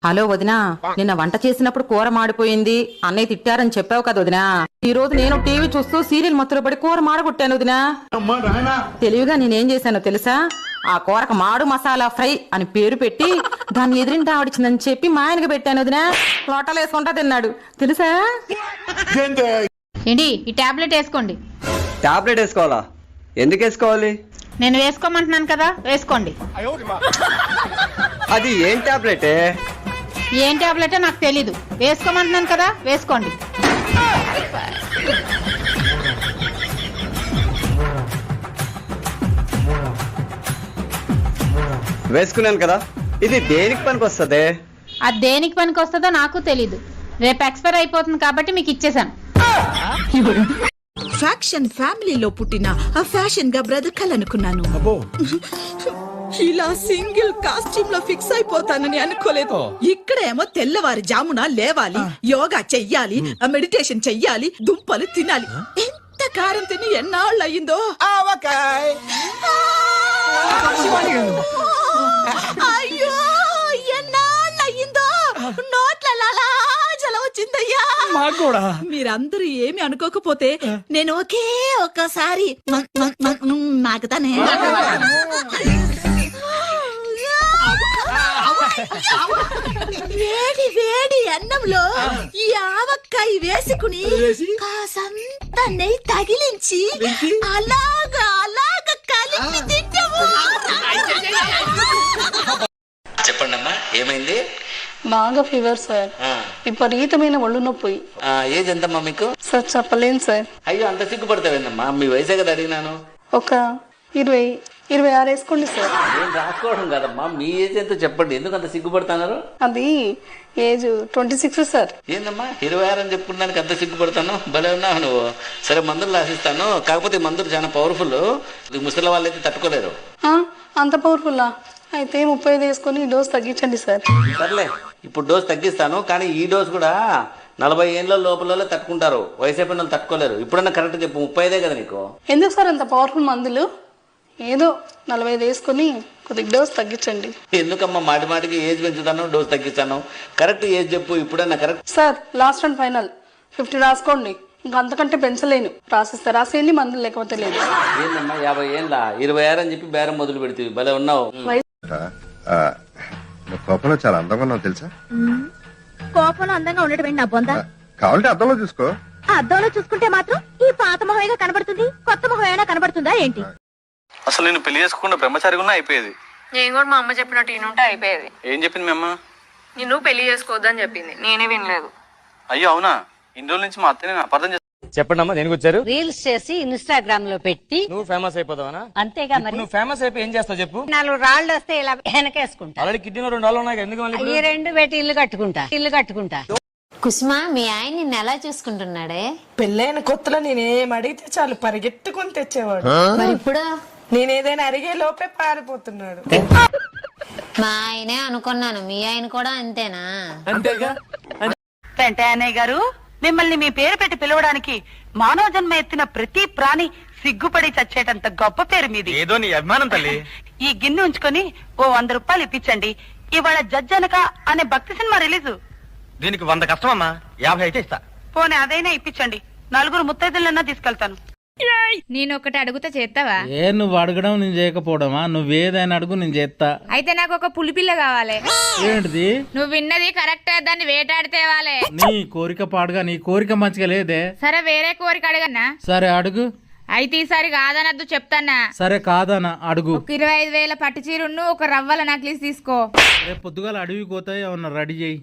Hello వదినా, నిన్న వంట చేసినప్పుడు కూర మాడిపోయింది, అన్నయ్య తిట్టారని చెప్పావు కదా వదినా. ఈ రోజు నేను టీవీ చూస్తూ సీరియల్ మత్తులో పడి కూర మాడగొట్టాను వదినా. తెలివిగా నేనేం చేశానో తెలుసా? ఆ కూరకు మాడు మసాలా ఫ్రై అని పేరు పెట్టి దాన్ని ఎదిరింటి ఆవిడిచిందని చెప్పి మా ఆయనకి పెట్టాను వదినా. లోటాలు వేసుకుంటా తిన్నాడు తెలుసా. ఏంటి ఈ టాబ్లెట్ వేసుకోండి. టాబ్లెట్ వేసుకోవాలా? ఎందుకు వేసుకోవాలి? నేను వేసుకోమంటున్నాను కదా, వేసుకోండి. అది ఏం టాబ్లెటే? ఏం టాబ్లెటో నాకు తెలీదు, వేసుకోమంటున్నాను కదా, వేసుకోండి. వేసుకున్నాను కదా, ఇది దేనికి పనికి వస్తుంది? అది దేనికి పనికి వస్తుందో నాకు తెలీదు. రేపు ఎక్స్పైర్ అయిపోతుంది కాబట్టి మీకు ఇచ్చేసాను. ఫ్యాక్షన్ ఫ్యామిలీలో పుట్టిన ఆ ఫ్యాషన్ గా బ్రతకాలనుకున్నాను. ఇలా సింగిల్ కాస్ట్యూమ్ లో ఫిక్స్ అయిపోతానని అనుకోలేదు. ఇక్కడేమో తెల్లవారి జామున లేవాలి, యోగా చెయ్యాలి, మెడిటేషన్ చెయ్యాలి, దుంపలు తినాలి. ఎంత కారం తిని ఎన్నాళ్ళు అయ్యిందో. అయ్యో ఎన్నాళ్ళు అయ్యిందో, నోట్ల జల వచ్చిందయ్యా. మీరందరూ ఏమి అనుకోకపోతే నేను ఒక్కసారి నాకుతానే. వేడి వేడి అన్నంలో ఈ ఆవకాయ వేసుకుని కాసంత నెయ్యి తగిలించి అలాగా కలిపి తింటాము. చెప్పండి అమ్మా, ఏమైంది? బాగా ఫీవర్ సార్, విపరీతమైన ఒళ్ళు నొప్పి. ఏజ్ ఎంతమ్మా మీకు? సార్ చెప్పలేను సార్. అయ్యో, అంత సిగ్గుపడతావేందమ్మా, మీ వయసే కదా అడిగినాను. ఒక 26 వేసుకోండి సార్. ఏం రాసుకోవడం కదమ్మా, మీ ఏజ్ ఎంతో చెప్పండి, ఎందుకు అంత సిగ్గుపడుతున్నారు? అది ఏజ్ 26 సార్. ఏందమ్మా 26 అని చెప్పుకున్నానికి అంత సిగ్గుపడతాను? భలే ఉన్నావు నువ్వు. సరే, మందులు రాసిస్తాను, కాకపోతే మందులు చాలా పవర్ఫుల్, ముసలి వాళ్ళు అయితే తట్టుకోలేరు. అంత పవర్ఫుల్లా? అయితే 35 వేసుకొని డోస్ తగ్గించండి సార్. సర్లే, ఇప్పుడు డోస్ తగ్గిస్తాను, కానీ ఈ డోస్ కూడా 40 ఏళ్ళ లోపల తట్టుకుంటారు, వయసు అయిపోయిన వాళ్ళు తట్టుకోలేరు. ఇప్పుడన్నా కరెక్ట్ చెప్పు, 35 కదా నీకు? ఎందుకు సార్ అంత పవర్ఫుల్ మందులు? ఏదో 45 వేసుకొని కొద్దిగా డోస్ తగ్గించండి. ఎందుకమ్మా మాటి మాటికి ఏజ్ పెంచుతాను, డోస్ తగ్గిస్తాను? కరెక్ట్ ఏజ్ చెప్పు, ఇప్పుడన్నా correct. Sir last and final 50 రాసుకోండి, ఇంకా అంతకంటే పెంచలేను. రాసిస్తే రాసేయండి, మందులు లేకపోతే లేదు. ఏందమ్మా 50 ఏళ్ళ 26 అని చెప్పి బేరం మొదలు పెడితే భలే ఉన్నావు. కోపంలో చాలా అందంగా ఉన్నావు తెలుసా? కోపంలో అందంగా ఉండటం నా బొంద. కావాలంటే అద్దంలో చూసుకో. అద్దంలో చూసుకుంటే మాత్రం ఈ పాత మొహమేగా కనబడుతుంది, కొత్త మొహం ఏమైనా కనబడుతుందా ఏంటి? అసలు నేను పెళ్లి చేసుకోకుండా బ్రహ్మచారిగా ఉన్నా అయిపోయేది. నేను కూడా మా అమ్మ చెప్పినట్టు ఈయనుంటే అయిపోయేది. ఏం చెప్పింది మీ అమ్మ? నిన్ను పెళ్లి చేసుకోవద్దని చెప్పింది, నేనే వినలేదు. అయ్యో అవునా? ఇన్ని రోజుల నుంచి మా అత్త నేను అపార్థం చేస్తాను. చెప్పండి అమ్మా, దేనికి వచ్చారు? రీల్స్ చేసి ఇన్స్టాగ్రామ్ లో పెట్టి నువ్వు ఫేమస్ అయిపోతావనా? అంతేగా మరి. నువ్వు ఫేమస్ అయిపోయి ఏం చేస్తావు చెప్పు? 4 రాళ్ళు వస్తే ఇలా వెనకేసుకుంటా. ఆల్రెడీ కిడ్నీలో 2 రాళ్ళు ఉన్నాయి, ఎందుకు మళ్ళీ ఈ 2 పెట్టి ఇల్లు కట్టుకుంటా. కుసుమా, మీ ఆయన నిన్ను ఎలా చూసుకుంటున్నాడే? పెళ్ళైన కొత్తలో నేనేం అడిగితే చాలు పరిగెట్టుకొని తెచ్చేవాడు. మరి ఇప్పుడు నేనేదైనా అడిగే లోపే పారిపోతున్నాడు. మా ఆయనే అనుకున్నాను, మీ ఆయన కూడా అంతేనా? అంతేగా. వెంటయ్య గారు, మిమ్మల్ని మీ పేరు పెట్టి పిలవడానికి మానవ జన్మ ఎత్తిన ప్రతి ప్రాణి సిగ్గుపడి చచ్చేటంత గొప్ప పేరు మీది. ఏదో నీ అభిమానం తల్లి. ఈ గిన్నె ఉంచుకొని ఓ 100 రూపాయలు ఇప్పించండి. ఇవాళ జడ్జనక అనే భక్తి సినిమా రిలీజు. దీనికి 100 కష్టమమ్మా, 50 అయితే ఇస్తా. పోనీ అదైనా ఇప్పించండి, 4 ముత్తైదులన్నా తీసుకెళ్తాను. నేను ఒకటి అడుగుతా చేస్తావా? నువ్వు అడగడం నేను చేయకపోవడమా? నువ్వేదైనా అడుగు నేను చేస్తా. అయితే నాకు ఒక పులిపిల్ల కావాలి. ఏంటిది? నువ్వు విన్నది కరెక్ట్, దాన్ని వేటాడితే వాలే. నీ కోరిక పాడుగా, నీ కోరిక మంచిగా లేదే. సరే, వేరే కోరిక అడగన్నా? సరే అడుగు. అయితే ఈసారి కాదనద్దు చెప్తానా? సరే కాదనా అడుగు. 25,000 పట్టు చీరును ఒక రవ్వల నక్లీస్ తీసుకో. రేపు పొద్దుగాల అడవికి పోతాయి, ఏమన్నా రెడీ చేయి.